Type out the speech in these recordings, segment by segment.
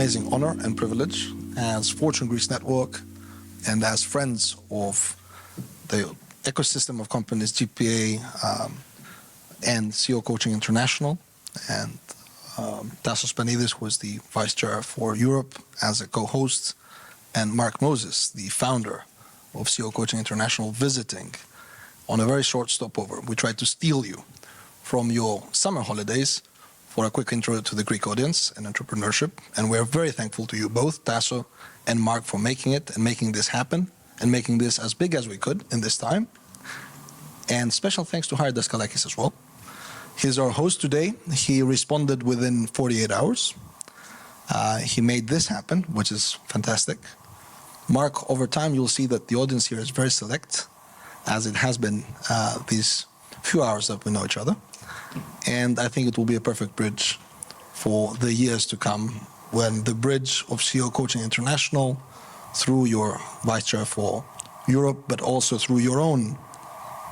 amazing honor and privilege as Fortune Greece Network and as friends of the ecosystem of companies GPA and CEO Coaching International, and Tassos Panidis, who is the Vice Chair for Europe, as a co-host, and Mark Moses, the founder of CEO Coaching International, visiting on a very short stopover. We tried to steal you from your summer holidays for a quick intro to the Greek audience and entrepreneurship. And we're very thankful to you both, Tasso and Mark, for making it and making this happen and making this as big as we could in this time. And special thanks to Harry Daskalakis as well. He's our host today. He responded within 48 hours. He made this happen, which is fantastic. Mark, over time, you'll see that the audience here is very select, as it has been these few hours that we know each other. And I think it will be a perfect bridge for the years to come, when the bridge of CEO Coaching International, through your Vice Chair for Europe, but also through your own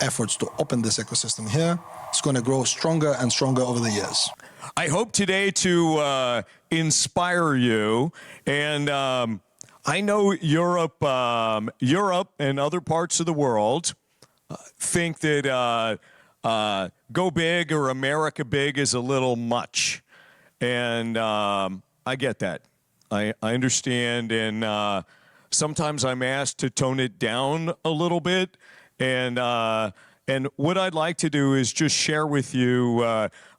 efforts to open this ecosystem here, it's going to grow stronger and stronger over the years. I hope today to inspire you, and I know Europe and other parts of the world think that go big or America big is a little much, and I get that. I understand, and sometimes I'm asked to tone it down a little bit, and what I'd like to do is just share with you,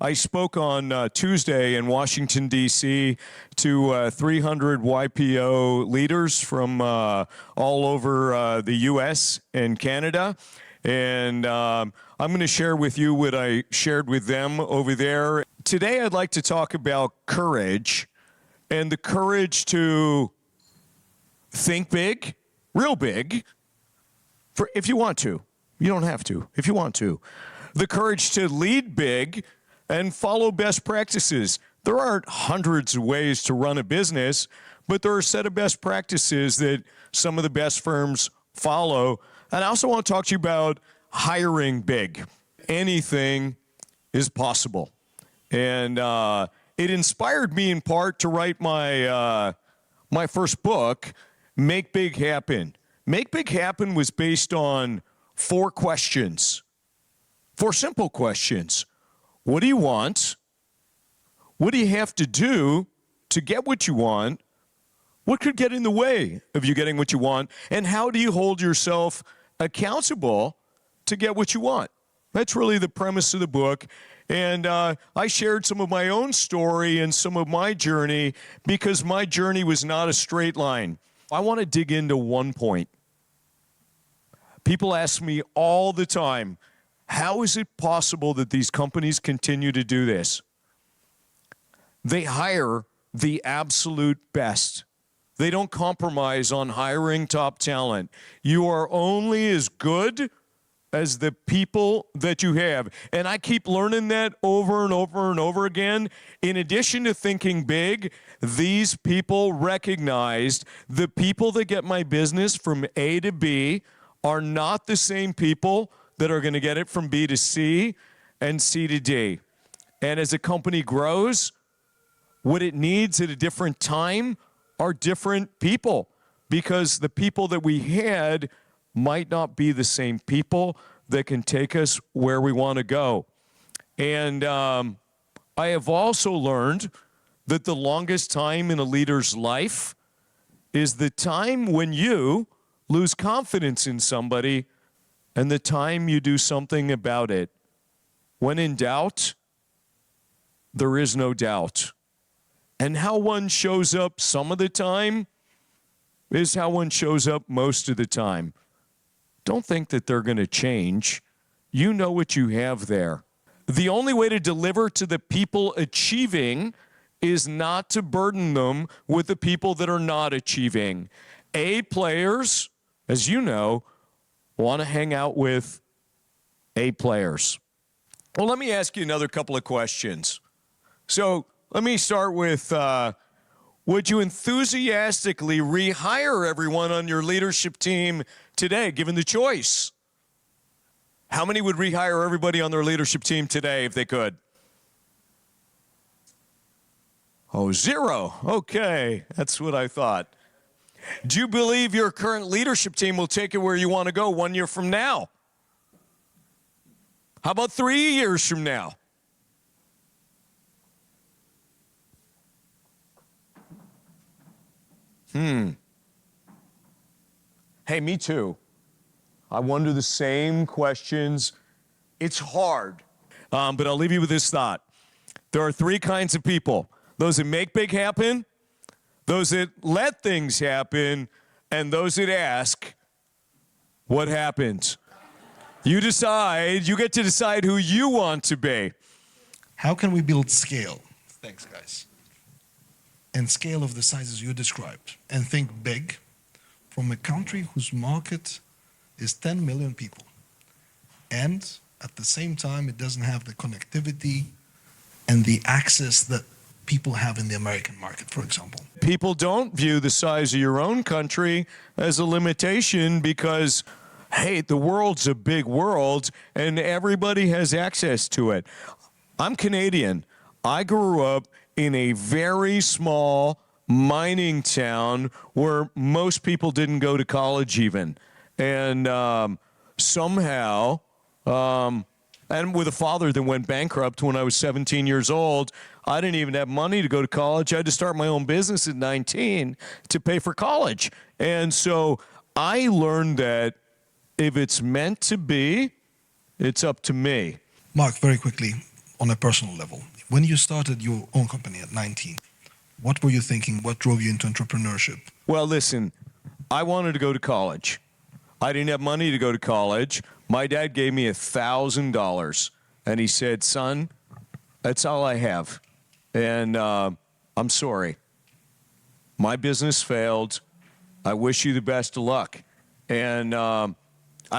I spoke on Tuesday in Washington, D.C. to 300 YPO leaders from all over the U.S. and Canada. And I'm going to share with you what I shared with them over there. Today I'd like to talk about courage, and the courage to think big, real big, if you want to. You don't have to, if you want to. The courage to lead big and follow best practices. There aren't hundreds of ways to run a business, but there are a set of best practices that some of the best firms follow. And I also want to talk to you about hiring big. Anything is possible. And it inspired me in part to write my first book, Make Big Happen. Make Big Happen was based on 4 questions, 4 simple questions. What do you want? What do you have to do to get what you want? What could get in the way of you getting what you want? And how do you hold yourself accountable to get what you want? That's really the premise of the book. And I shared some of my own story and some of my journey, because my journey was not a straight line. I want to dig into one point. People ask me all the time, how is it possible that these companies continue to do this? They hire the absolute best. They don't compromise on hiring top talent. You are only as good as the people that you have. And I keep learning that over and over and over again. In addition to thinking big, these people recognized the people that get my business from A to B are not the same people that are going to get it from B to C and C to D. And as a company grows, what it needs at a different time are different people, because the people that we had might not be the same people that can take us where we want to go. And I have also learned that the longest time in a leader's life is the time when you lose confidence in somebody and the time you do something about it. When in doubt, there is no doubt. And how one shows up some of the time is how one shows up most of the time. Don't think that they're going to change. You know what you have there. The only way to deliver to the people achieving is not to burden them with the people that are not achieving. A players, as you know, want to hang out with A players. Well, let me ask you another couple of questions. So let me start with, would you enthusiastically rehire everyone on your leadership team today, given the choice? How many would rehire everybody on their leadership team today if they could? Oh, 0. Okay, that's what I thought. Do you believe your current leadership team will take it where you want to go 1 year from now? How about 3 years from now? Hey, me too. I wonder the same questions. It's hard. But I'll leave you with this thought. There are 3 kinds of people. Those that make big happen, those that let things happen, and those that ask, what happens? You decide, you get to decide who you want to be. How can we build scale? Thanks, guys. And scale of the sizes you described. And think big from a country whose market is 10 million people. And at the same time, it doesn't have the connectivity and the access that people have in the American market, for example. People don't view the size of your own country as a limitation because, hey, the world's a big world and everybody has access to it. I'm Canadian. I grew up in a very small mining town where most people didn't go to college even. And somehow, and with a father that went bankrupt when I was 17 years old, I didn't even have money to go to college. I had to start my own business at 19 to pay for college. And so I learned that if it's meant to be, it's up to me. Mark, very quickly, on a personal level, when you started your own company at 19, what were you thinking? What drove you into entrepreneurship? Well, listen, I wanted to go to college. I didn't have money to go to college. My dad gave me $1,000, and he said, son, that's all I have. And I'm sorry. My business failed. I wish you the best of luck. And I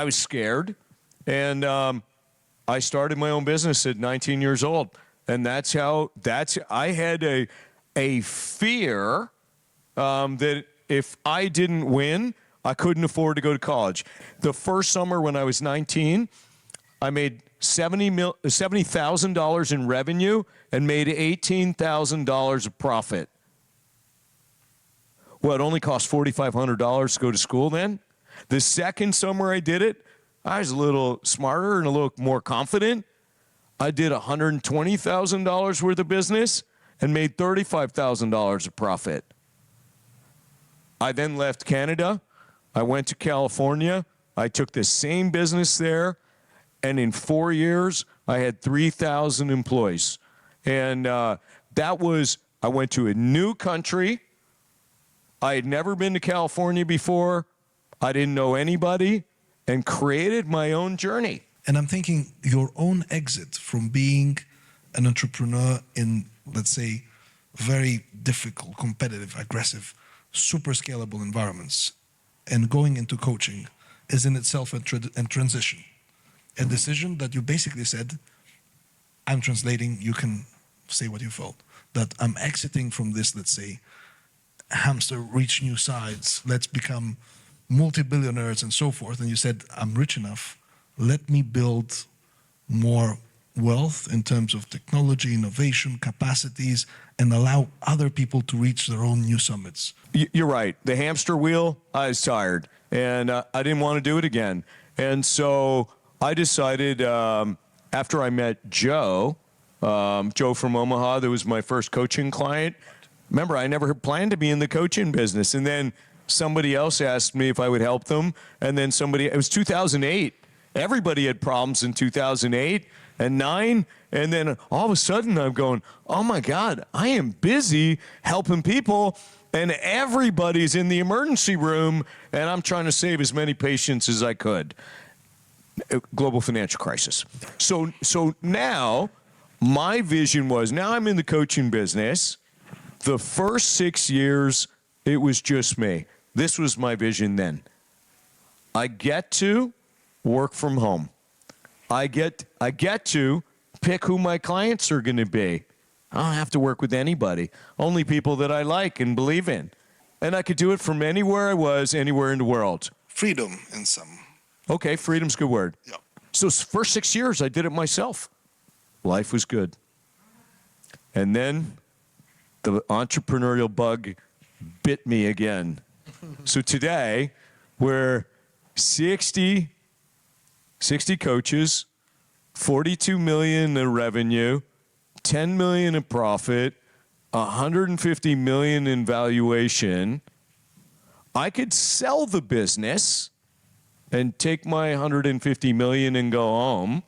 was scared. And I started my own business at 19 years old. And I had a fear that if I didn't win, I couldn't afford to go to college. The first summer when I was 19, I made $70,000 in revenue and made $18,000 of profit. Well, it only cost $4,500 to go to school then. The second summer I did it, I was a little smarter and a little more confident. I did $120,000 worth of business and made $35,000 of profit. I then left Canada. I went to California. I took the same business there, and in 4 years, I had 3,000 employees. And I went to a new country. I had never been to California before. I didn't know anybody, and created my own journey. And I'm thinking your own exit from being an entrepreneur in, let's say, very difficult, competitive, aggressive, super scalable environments and going into coaching is in itself a transition. A decision that you basically said, I'm translating, you can say what you felt, that I'm exiting from this, let's say, hamster, reach new sides, let's become multi-billionaires and so forth. And you said, I'm rich enough, let me build more wealth in terms of technology, innovation, capacities, and allow other people to reach their own new summits. You're right. The hamster wheel, I was tired, and I didn't want to do it again. And so I decided after I met Joe from Omaha, that was my first coaching client. Remember, I never planned to be in the coaching business. And then somebody else asked me if I would help them. And then it was 2008. Everybody had problems in 2008 and 9. And then all of a sudden I'm going, oh my God, I am busy helping people. And everybody's in the emergency room. And I'm trying to save as many patients as I could. Global financial crisis. So now my vision was, now I'm in the coaching business. The first 6 years, it was just me. This was my vision then. I get to work from home. I get to pick who my clients are going to be. I don't have to work with anybody. Only people that I like and believe in. And I could do it from anywhere I was, anywhere in the world. Freedom in some. Okay, freedom's a good word. Yeah. So first 6 years, I did it myself. Life was good. And then the entrepreneurial bug bit me again. So today, we're 60 coaches, 42 million in revenue, 10 million in profit, 150 million in valuation. I could sell the business and take my 150 million and go home,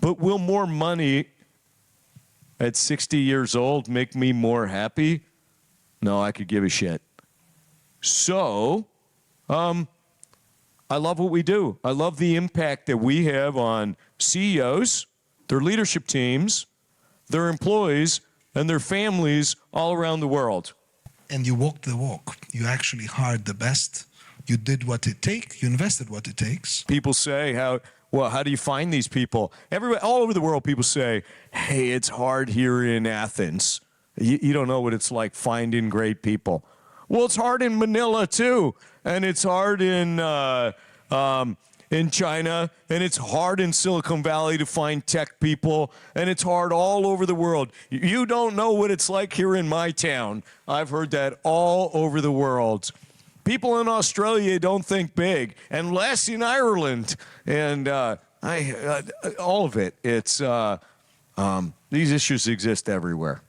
but will more money at 60 years old make me more happy? No, I could give a shit. So, I love what we do. I love the impact that we have on CEOs, their leadership teams, their employees, and their families all around the world. And you walked the walk. You actually hired the best. You did what it takes. You invested what it takes. People say, how do you find these people? Everywhere, all over the world, people say, hey, it's hard here in Athens. You don't know what it's like finding great people. Well, it's hard in Manila, too. And it's hard in China, and it's hard in Silicon Valley to find tech people, and it's hard all over the world. You don't know what it's like here in my town. I've heard that all over the world. People in Australia don't think big, and less in Ireland, and all of it. It's these issues exist everywhere.